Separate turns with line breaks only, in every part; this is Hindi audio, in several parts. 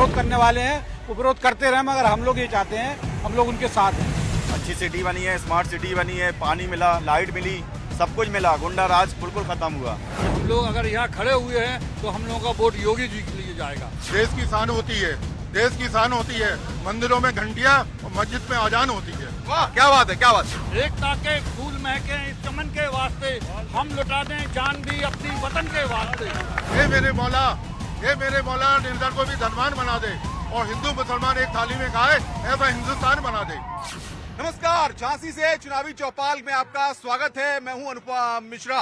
विरोध करने वाले हैं वो विरोध करते रहे, मगर हम लोग ये चाहते हैं, हम लोग उनके साथ हैं।
अच्छी सिटी बनी है, स्मार्ट सिटी बनी है, पानी मिला, लाइट मिली, सब कुछ मिला, गुंडा राज बिल्कुल खत्म हुआ।
हम लोग अगर यहाँ खड़े हुए हैं तो हम लोगों का वोट योगी जी के लिए जाएगा।
देश की शान होती है, देश की शान होती है। मंदिरों में घंटियां और मस्जिद में अजान होती है।
वाह, क्या बात है, क्या बात है।
एकता के फूल महके इस चमन के वास्ते, हम लुटा दें जान भी अपनी वतन के वास्ते।
हे मेरे मौला, हे मेरे मौला, निर्धन को भी धनवान बना दे और हिंदू मुसलमान एक थाली में खाए, ऐसा हिंदुस्तान बना दे।
नमस्कार, झांसी से चुनावी चौपाल में आपका स्वागत है। मैं हूं अनुपम मिश्रा।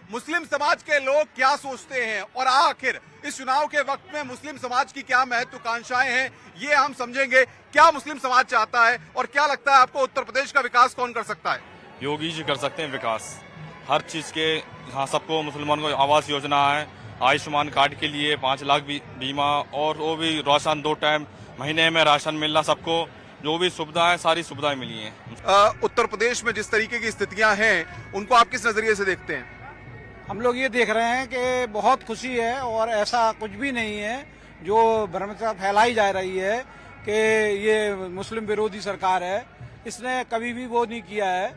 मुस्लिम समाज के लोग क्या सोचते हैं और आखिर इस चुनाव के वक्त में मुस्लिम समाज की क्या महत्वाकांक्षाएं हैं, ये हम समझेंगे। क्या मुस्लिम समाज चाहता है और क्या लगता है आपको उत्तर प्रदेश का विकास कौन कर सकता है?
योगी जी कर सकते हैं विकास हर चीज के। यहाँ सबको मुसलमान को आवास योजना है, आयुष्मान कार्ड के लिए 5 लाख बीमा, और वो भी राशन 2 टाइम महीने में राशन मिलना, सबको जो भी सुविधा है सारी सुविधाएं मिली हैं।
उत्तर प्रदेश में जिस तरीके की स्थितियां हैं उनको आप किस नजरिए से देखते हैं?
हम लोग ये देख रहे हैं कि बहुत खुशी है और ऐसा कुछ भी नहीं है जो भ्रमता फैलाई जा रही है कि ये मुस्लिम विरोधी सरकार है। इसने कभी भी वो नहीं किया है,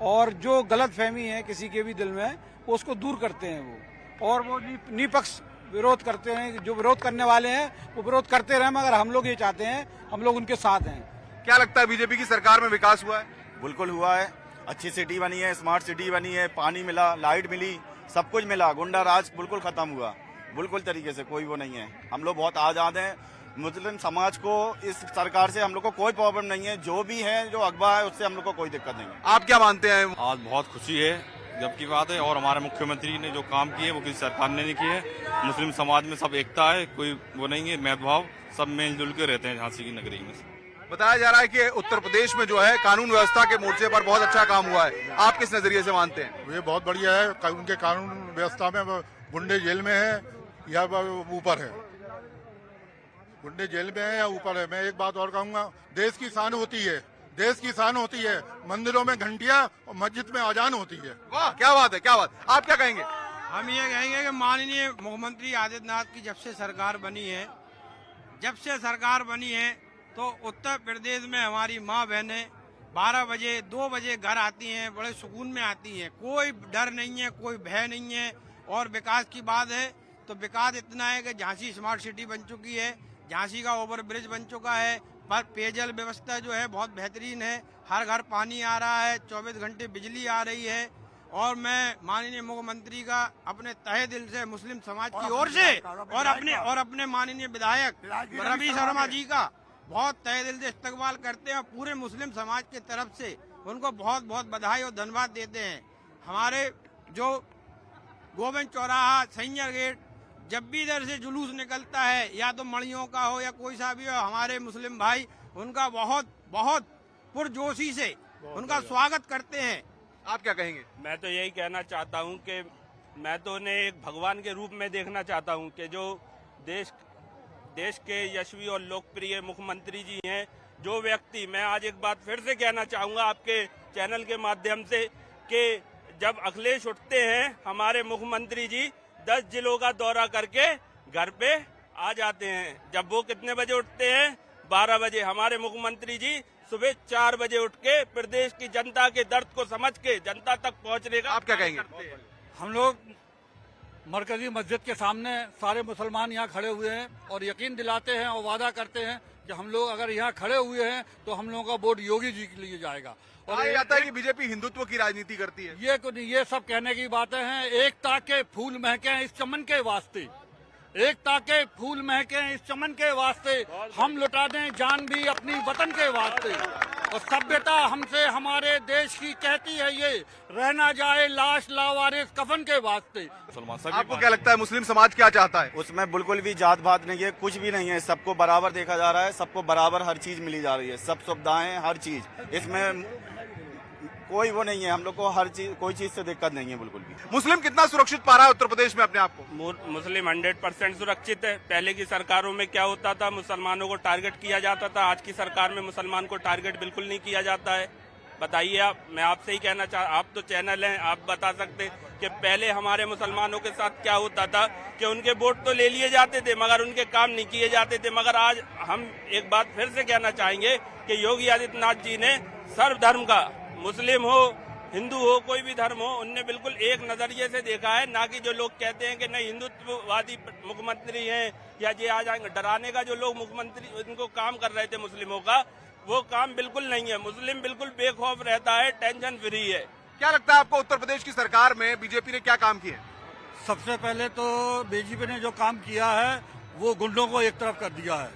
और जो गलत फहमी है किसी के भी दिल में वो उसको दूर करते हैं वो, और वो निपक्ष विरोध करते हैं। जो विरोध करने वाले हैं वो विरोध करते रहे, मगर हम लोग ये चाहते हैं, हम लोग उनके साथ हैं।
क्या लगता है बीजेपी की सरकार में विकास हुआ है?
बिल्कुल हुआ है। अच्छी सिटी बनी है, स्मार्ट सिटी बनी है, पानी मिला, लाइट मिली, सब कुछ मिला, गुंडा राज बिल्कुल खत्म हुआ। बिल्कुल तरीके से कोई वो नहीं है। हम लोग बहुत आजाद हैं। मुस्लिम समाज को इस सरकार से हम लोग को कोई प्रॉब्लम नहीं है। जो भी है, जो अगवा है, उससे हम लोग को कोई दिक्कत नहीं है।
आप क्या मानते हैं?
आज बहुत खुशी है जबकि बात है, और हमारे मुख्यमंत्री ने जो काम किए वो किसी सरकार ने नहीं किए। मुस्लिम समाज में सब एकता है, कोई वो नहीं है भेदभाव, सब मिलजुल के रहते हैं झांसी की नगरी में।
बताया जा रहा है कि उत्तर प्रदेश में जो है कानून व्यवस्था के मोर्चे पर बहुत अच्छा काम हुआ है। आप किस नजरिए से मानते हैं?
ये बहुत बढ़िया है। उनके कानून व्यवस्था में गुंडे जेल में है या ऊपर है, गुंडे जेल में है या ऊपर है। मैं एक बात और कहूँगा, देश की शान होती है, देश की शान होती है। मंदिरों में घंटियां और मस्जिद में अजान होती है।
वाह, क्या बात है, क्या बात। आप क्या कहेंगे?
हम ये कहेंगे कि माननीय मुख्यमंत्री आदित्यनाथ की जब से सरकार बनी है तो उत्तर प्रदेश में हमारी माँ बहनें 12 बजे 2 बजे घर आती हैं, बड़े सुकून में आती हैं। कोई डर नहीं है, कोई भय नहीं है। और विकास की बात है तो विकास इतना है कि झांसी स्मार्ट सिटी बन चुकी है, झांसी का ओवर ब्रिज बन चुका है, पर पेयजल व्यवस्था जो है बहुत बेहतरीन है। हर घर पानी आ रहा है, 24 घंटे बिजली आ रही है। और मैं माननीय मुख्यमंत्री का अपने तहे दिल से मुस्लिम समाज की ओर से और अपने माननीय विधायक रवि शर्मा जी का बहुत तहे दिल से इस्तकबाल करते हैं, और पूरे मुस्लिम समाज की तरफ से उनको बहुत बहुत बधाई और धन्यवाद देते हैं। हमारे जो गोविंद चौराहा, सैंजर गेट, जब भी इधर से जुलूस निकलता है, या तो मणियों का हो या कोई सा भी हो, हमारे मुस्लिम भाई उनका बहुत बहुत पुरजोशी से उनका स्वागत करते हैं।
आप क्या कहेंगे?
मैं तो यही कहना चाहता हूं कि मैं तो उन्हें एक भगवान के रूप में देखना चाहता हूं कि जो देश के यशस्वी और लोकप्रिय मुख्यमंत्री जी हैं। जो व्यक्ति, मैं आज एक बात फिर से कहना चाहूंगा आपके चैनल के माध्यम से, कि जब अखिलेश उठते हैं, हमारे मुख्यमंत्री जी 10 जिलों का दौरा करके घर पे आ जाते हैं। जब वो कितने बजे उठते हैं? 12 बजे। हमारे मुख्यमंत्री जी सुबह 4 बजे उठ के प्रदेश की जनता के दर्द को समझ के जनता तक पहुंचने का।
आप क्या कहेंगे?
हम लोग मरकजी मस्जिद के सामने सारे मुसलमान यहाँ खड़े हुए हैं और यकीन दिलाते हैं और वादा करते हैं कि हम लोग अगर यहाँ खड़े हुए हैं तो हम लोगों का वोट योगी जी के लिए जाएगा। और
ये आता है कि बीजेपी हिंदुत्व की राजनीति करती है।
ये सब कहने की बातें हैं। एकता के फूल महके इस चमन के वास्ते, एकता के फूल महके इस चमन के वास्ते, हम लुटा दें जान भी अपनी वतन के वास्ते। और सभ्यता हमसे हमारे देश की कहती है, ये रहना जाए लाश लावारिस कफन के वास्ते।
आपको क्या लगता है मुस्लिम समाज क्या चाहता है?
उसमें बिल्कुल भी जात भात नहीं है, कुछ भी नहीं है। सबको बराबर देखा जा रहा है, सबको बराबर हर चीज मिली जा रही है, सब सुविधाएं, हर चीज। इसमें कोई वो नहीं है। हम लोग को हर चीज, कोई चीज से दिक्कत नहीं है बिल्कुल भी।
मुस्लिम कितना सुरक्षित पा रहा है उत्तर प्रदेश में अपने आप को?
मुस्लिम 100% सुरक्षित है। पहले की सरकारों में क्या होता था, मुसलमानों को टारगेट किया जाता था। आज की सरकार में मुसलमान को टारगेट बिल्कुल नहीं किया जाता है। बताइए आप, मैं आपसे ही कहना आप तो चैनल हैं, आप बता सकते कि पहले हमारे मुसलमानों के साथ क्या होता था कि उनके वोट तो ले लिए जाते थे मगर उनके काम नहीं किए जाते थे। मगर आज हम एक बात फिर से कहना चाहेंगे कि योगी आदित्यनाथ जी ने सर्वधर्म का, मुस्लिम हो हिंदू हो कोई भी धर्म हो, उनने बिल्कुल एक नजरिए से देखा है। ना कि जो लोग कहते हैं कि नहीं हिंदुत्ववादी मुख्यमंत्री हैं या ये आ जाएंगे, डराने का जो लोग मुख्यमंत्री इनको काम कर रहे थे मुस्लिमों का, वो काम बिल्कुल नहीं है। मुस्लिम बिल्कुल बेखौफ रहता है, टेंशन फ्री है।
क्या लगता है आपको उत्तर प्रदेश की सरकार में बीजेपी ने क्या काम किए?
सबसे पहले तो बीजेपी ने जो काम किया है वो गुंडों को एक तरफ कर दिया है।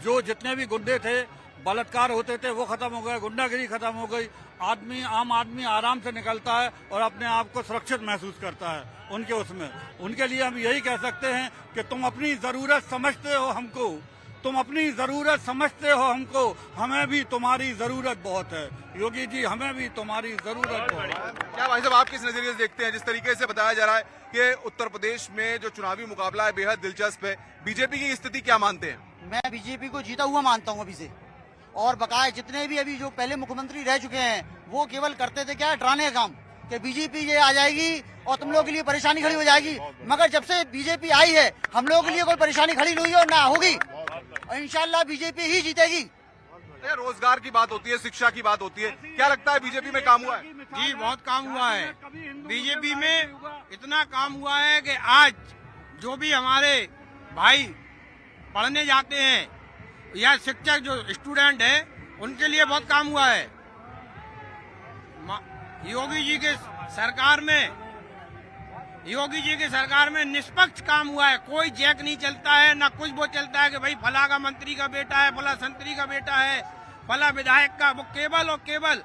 जो जितने भी गुंडे थे, बलात्कार होते थे, वो खत्म हो गए, गुंडागिरी खत्म हो गई। आम आदमी आराम से निकलता है और अपने आप को सुरक्षित महसूस करता है उनके उसमें। उनके लिए हम यही कह सकते हैं कि तुम अपनी जरूरत समझते हो हमको, तुम अपनी जरूरत समझते हो हमको, हमें भी तुम्हारी जरूरत बहुत है। योगी जी, हमें भी तुम्हारी जरूरत बहुत है।
क्या भाई साहब आप किस नजरिए से देखते हैं? जिस तरीके से बताया जा रहा है कि उत्तर प्रदेश में जो चुनावी मुकाबला है बेहद दिलचस्प है, बीजेपी की स्थिति क्या मानते हैं?
मैं बीजेपी को जीता हुआ मानता हूं अभी से। और बकाया जितने भी अभी जो पहले मुख्यमंत्री रह चुके हैं वो केवल करते थे क्या, डराने का काम कि बीजेपी ये आ जाएगी और तुम लोगों के लिए परेशानी खड़ी हो जाएगी। मगर जब से बीजेपी आई है हम लोगों के लिए कोई परेशानी खड़ी नहीं हुई और ना होगी, और इंशाल्लाह बीजेपी ही जीतेगी।
रोजगार की बात होती है, शिक्षा की बात होती है, क्या लगता है बीजेपी में काम हुआ है?
जी बहुत काम हुआ है बीजेपी में। इतना काम हुआ है कि आज जो भी हमारे भाई पढ़ने जाते हैं या शिक्षक जो स्टूडेंट है उनके लिए बहुत काम हुआ है। योगी जी के सरकार में निष्पक्ष काम हुआ है। कोई जैक नहीं चलता है, ना कुछ वो चलता है कि भाई फला का मंत्री का बेटा है, फला संतरी का बेटा है, फला विधायक का। वो केवल और केवल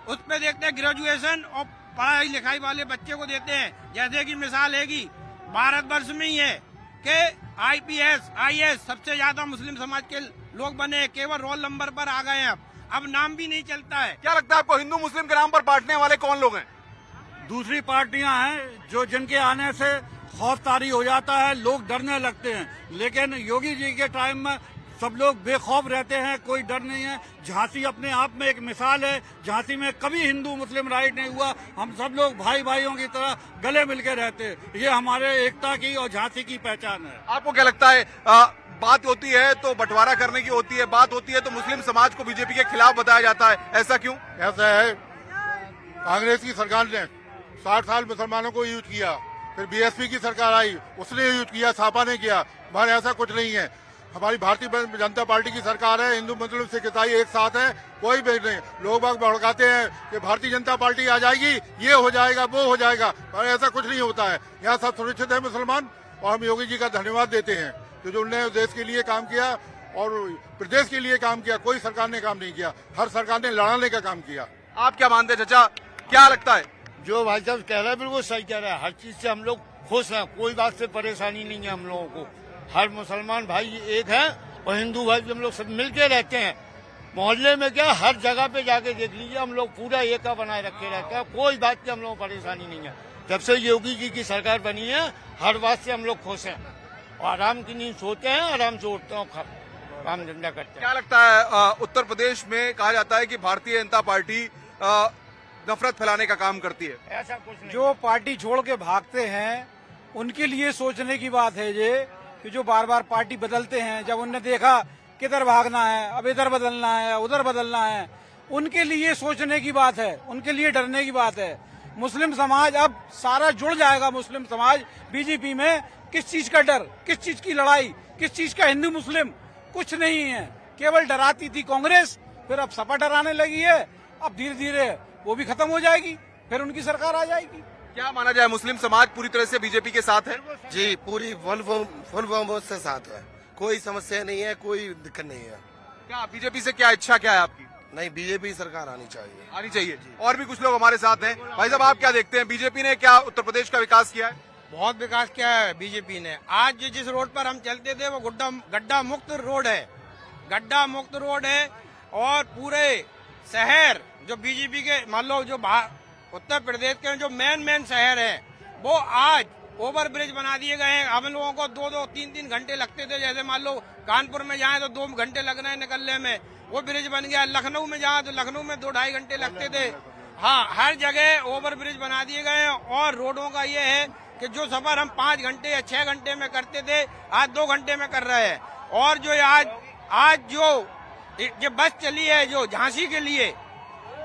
उस पे देखते हैं ग्रेजुएशन और पढ़ाई लिखाई वाले बच्चे को देते हैं। जैसे कि मिसाल है कि भारतवर्ष में ही है कि IPS IAS सबसे ज्यादा मुस्लिम समाज के लोग बने, केवल रोल नंबर पर आ गए हैं। अब नाम भी नहीं चलता है।
क्या लगता है आपको हिंदू मुस्लिम के नाम पर बांटने वाले कौन लोग हैं?
दूसरी पार्टियां हैं जो जिनके आने से खौफ तारी हो जाता है, लोग डरने लगते हैं। लेकिन योगी जी के टाइम में सब लोग बेखौफ रहते हैं, कोई डर नहीं है। झांसी अपने आप में एक मिसाल है। झांसी में कभी हिंदू मुस्लिम राइट नहीं हुआ, हम सब लोग भाई भाइयों की तरह गले मिलके रहते हैं। ये हमारे एकता की और झांसी की पहचान है।
आपको क्या लगता है बात होती है तो बंटवारा करने की होती है, बात होती है तो मुस्लिम समाज को बीजेपी के खिलाफ बताया जाता है, ऐसा क्यों?
ऐसा है, कांग्रेस की सरकार ने 60 साल मुसलमानों को यूज किया, फिर BSP की सरकार आई उसने यूज किया, छापा नहीं किया। हमारे ऐसा कुछ नहीं है। हमारी भारतीय जनता पार्टी की सरकार है, हिंदू मुस्लिम सिख ईसाई एक साथ है, कोई भेद नहीं। लोग बाग भड़काते हैं कि भारतीय जनता पार्टी आ जाएगी, ये हो जाएगा, वो हो जाएगा, पर ऐसा कुछ नहीं होता है। यहाँ सब सुरक्षित है मुसलमान, और हम योगी जी का धन्यवाद देते हैं कि जो उन्होंने देश के लिए काम किया और प्रदेश के लिए काम किया। कोई सरकार ने काम नहीं किया, हर सरकार ने लड़ाने का काम किया।
आप क्या मानते हैं चाचा, क्या लगता है?
जो भाई साहब कह रहे हैं बिल्कुल सही कह रहे हैं। हर चीज से हम लोग खुश हैं, कोई बात से परेशानी नहीं है हम लोगों को। हर मुसलमान भाई एक है और हिंदू भाई भी हम लोग सब मिलके रहते हैं। मोहल्ले में क्या, हर जगह पे जाके देख लीजिए, हम लोग पूरा एका बनाए रखे रहते हैं। कोई बात की हम लोगों को परेशानी नहीं है। जब से योगी जी की सरकार बनी है हर बात से हम लोग खुश हैं और आराम की नींद सोते हैं, आराम से उठते हैं, काम धंधा करते हैं।
क्या लगता है उत्तर प्रदेश में कहा जाता है कि भारतीय जनता पार्टी नफरत फैलाने का काम करती है?
ऐसा कुछ नहीं।
जो पार्टी छोड़ के भागते हैं उनके लिए सोचने की बात है ये कि जो बार बार पार्टी बदलते हैं, जब उनने देखा किधर भागना है, अब इधर बदलना है, उधर बदलना है, उनके लिए सोचने की बात है, उनके लिए डरने की बात है। मुस्लिम समाज अब सारा जुड़ जाएगा। मुस्लिम समाज बीजेपी में किस चीज का डर, किस चीज की लड़ाई, किस चीज का हिंदू मुस्लिम, कुछ नहीं है। केवल डराती थी कांग्रेस, फिर अब सपा डराने लगी है। अब धीरे धीरे वो भी खत्म हो जाएगी, फिर उनकी सरकार आ जाएगी।
क्या माना जाए, मुस्लिम समाज पूरी तरह से बीजेपी के साथ है?
जी, पूरी फुल बहुमत से साथ है, कोई समस्या नहीं है, कोई दिक्कत नहीं है।
क्या बीजेपी से क्या इच्छा क्या है आपकी?
नहीं, बीजेपी सरकार आनी चाहिए।
आनी चाहिए। और भी कुछ लोग हमारे साथ हैं। भाई साहब आप क्या देखते हैं, बीजेपी ने क्या उत्तर प्रदेश का विकास किया है?
बहुत विकास किया है बीजेपी ने। आज जिस रोड पर हम चलते थे वो गड्ढा मुक्त रोड है, गड्ढा मुक्त रोड है। और पूरे शहर जो बीजेपी के मान लो जो उत्तर प्रदेश के जो मेन शहर है वो आज ओवर ब्रिज बना दिए गए हैं। हम लोगों को 2-2, 3-3 घंटे लगते थे। जैसे मान लो कानपुर में जाएं तो 2 घंटे लग रहे हैं निकलने में, वो ब्रिज बन गया। लखनऊ में जहाँ तो लखनऊ में 2-2.5 घंटे लगते थे, हाँ हर जगह ओवर ब्रिज बना दिए गए हैं। और रोडों का ये है कि जो सफर हम 5 घंटे या 6 घंटे में करते थे, आज 2 घंटे में कर रहे हैं। और जो आज जो बस चली है, जो झांसी के लिए,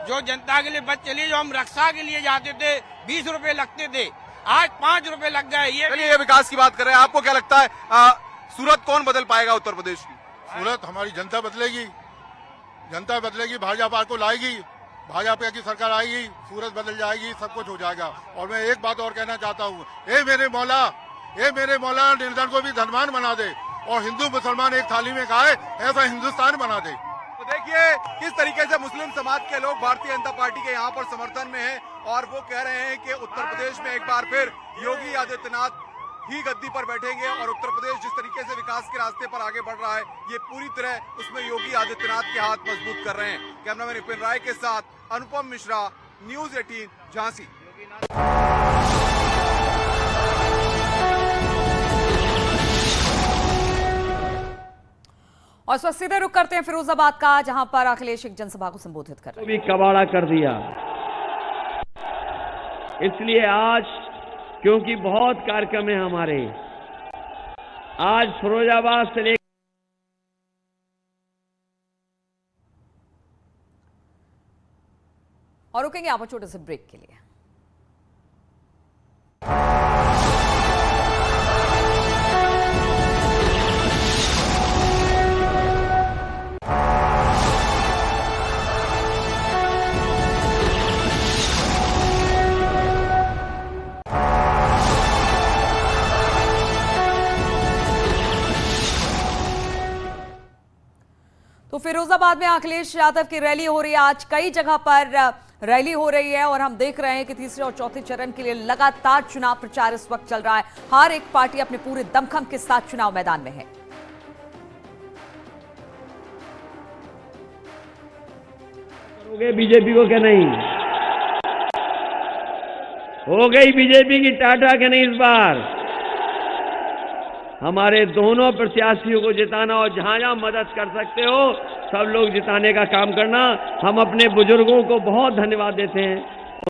जो जनता के लिए बस चली, जो हम रक्षा के लिए जाते थे 20 रुपए लगते थे, आज 5 रुपए लग गए।
ये विकास की बात कर रहे हैं, आपको क्या लगता है सूरत कौन बदल पाएगा उत्तर प्रदेश की?
सूरत हमारी जनता बदलेगी, जनता बदलेगी, भाजपा को लाएगी, भाजपा की सरकार आएगी, सूरत बदल जाएगी, सब कुछ हो जाएगा। और मैं एक बात और कहना चाहता हूँ, ए मेरे मौला निर्धन को भी धनवान बना दे और हिंदू मुसलमान एक थाली में खाए, ऐसा हिंदुस्तान बना दे।
तो देखिए किस तरीके से मुस्लिम समाज के लोग भारतीय जनता पार्टी के यहाँ पर समर्थन में हैं और वो कह रहे हैं कि उत्तर प्रदेश में एक बार फिर योगी आदित्यनाथ ही गद्दी पर बैठेंगे और उत्तर प्रदेश जिस तरीके से विकास के रास्ते पर आगे बढ़ रहा है, ये पूरी तरह उसमें योगी आदित्यनाथ के हाथ मजबूत कर रहे हैं। कैमरामैन विपिन राय के साथ अनुपम मिश्रा, न्यूज 18 झांसी।
और इस वक्त सीधे रुक करते हैं फिरोजाबाद का, जहां पर अखिलेश एक जनसभा को संबोधित कर रहे हैं।
भी कबाड़ा कर दिया, इसलिए आज क्योंकि बहुत कार्यक्रम है हमारे, आज फिरोजाबाद से लेकर
और रुकेंगे आप छोटे से ब्रेक के लिए। तो फिरोजाबाद में अखिलेश यादव की रैली हो रही है। आज कई जगह पर रैली हो रही है और हम देख रहे हैं कि तीसरे और चौथे चरण के लिए लगातार चुनाव प्रचार इस वक्त चल रहा है। हर एक पार्टी अपने पूरे दमखम के साथ चुनाव मैदान में है।
करोगे बीजेपी को क्या नहीं? हो गई बीजेपी की टाटा के नहीं? इस बार हमारे दोनों प्रत्याशियों को जिताना और जहां जहां मदद कर सकते हो सब लोग जिताने का काम करना। हम अपने बुजुर्गों को बहुत धन्यवाद देते हैं,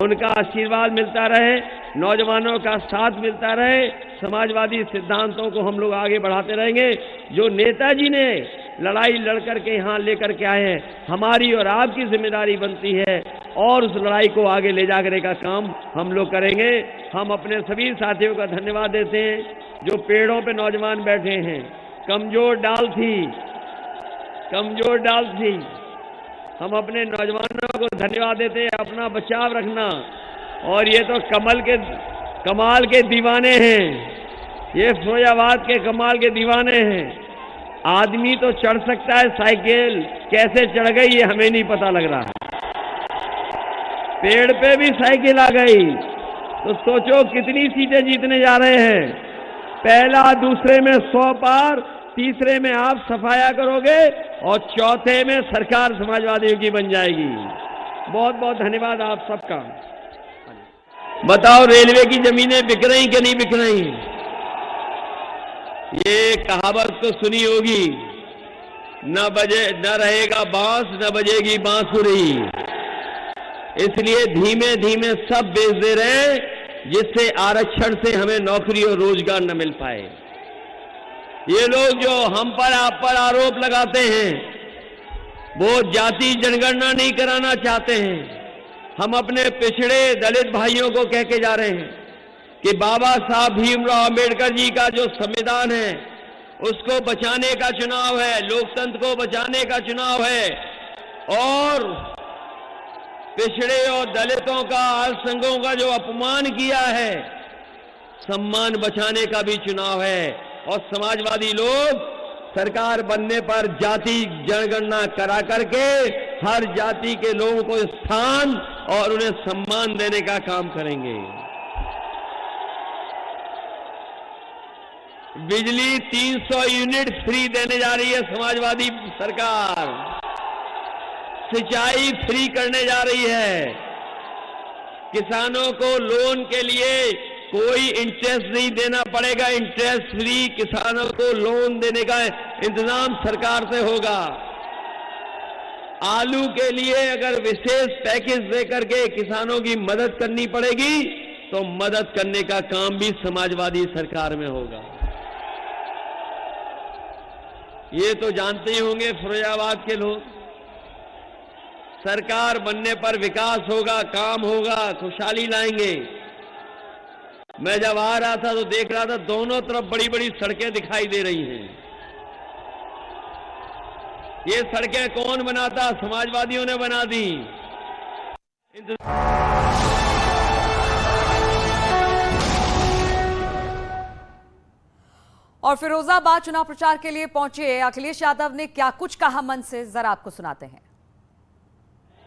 उनका आशीर्वाद मिलता रहे, नौजवानों का साथ मिलता रहे, समाजवादी सिद्धांतों को हम लोग आगे बढ़ाते रहेंगे। जो नेताजी ने लड़ाई लड़ करके यहाँ लेकर के आए हैं, हमारी और आपकी जिम्मेदारी बनती है और उस लड़ाई को आगे ले जाने का काम हम लोग करेंगे। हम अपने सभी साथियों का धन्यवाद देते हैं जो पेड़ों पे नौजवान बैठे हैं। कमजोर डाल थी, हम अपने नौजवानों को धन्यवाद देते हैं, अपना बचाव रखना। और ये तो कमाल के दीवाने हैं, ये फिरोजाबाद के कमाल के दीवाने हैं। आदमी तो चढ़ सकता है साइकिल, कैसे चढ़ गई ये हमें नहीं पता लग रहा। पेड़ पे भी साइकिल आ गई, तो सोचो कितनी सीटें जीतने जा रहे हैं। पहला दूसरे में 100 पार, तीसरे में आप सफाया करोगे और चौथे में सरकार समाजवादियों की बन जाएगी। बहुत बहुत धन्यवाद आप सबका। बताओ रेलवे की जमीनें बिक रही कि नहीं बिक रही? ये कहावत तो सुनी होगी, न रहेगा बांस न बजेगी बांसुरी। इसलिए धीमे धीमे सब बेच दे रहे हैं, जिससे आरक्षण से हमें नौकरी और रोजगार न मिल पाए। ये लोग जो हम पर आप पर आरोप लगाते हैं, वो जाति जनगणना नहीं कराना चाहते हैं। हम अपने पिछड़े दलित भाइयों को कह के जा रहे हैं कि बाबा साहब भीमराव अंबेडकर जी का जो संविधान है उसको बचाने का चुनाव है, लोकतंत्र को बचाने का चुनाव है, और पिछड़े और दलितों का, अल्पसंख्यकों का जो अपमान किया है, सम्मान बचाने का भी चुनाव है। और समाजवादी लोग सरकार बनने पर जाति जनगणना करा करके हर जाति के लोगों को स्थान और उन्हें सम्मान देने का काम करेंगे। बिजली 300 यूनिट फ्री देने जा रही है समाजवादी सरकार। सिंचाई फ्री करने जा रही है। किसानों को लोन के लिए कोई इंटरेस्ट नहीं देना पड़ेगा, इंटरेस्ट फ्री किसानों को लोन देने का इंतजाम सरकार से होगा। आलू के लिए अगर विशेष पैकेज देकर के किसानों की मदद करनी पड़ेगी तो मदद करने का काम भी समाजवादी सरकार में होगा। ये तो जानते ही होंगे फिरोजाबाद के लोग, सरकार बनने पर विकास होगा, काम होगा, खुशहाली लाएंगे। मैं जब आ रहा था तो देख रहा था दोनों तरफ बड़ी बड़ी सड़कें दिखाई दे रही हैं। ये सड़कें कौन बनाता? समाजवादियों ने बना दी।
और फिरोजाबाद चुनाव प्रचार के लिए पहुंचे अखिलेश यादव ने क्या कुछ कहा मन से, जरा आपको सुनाते हैं।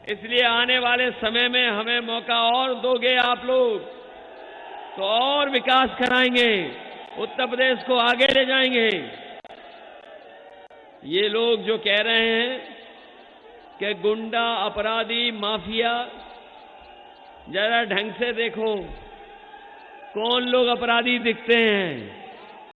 इसलिए आने वाले समय में हमें मौका और दोगे आप लोग तो और विकास कराएंगे, उत्तर प्रदेश को आगे ले जाएंगे। ये लोग जो कह रहे हैं कि गुंडा, अपराधी, माफिया, जरा ढंग से देखो कौन लोग अपराधी दिखते हैं।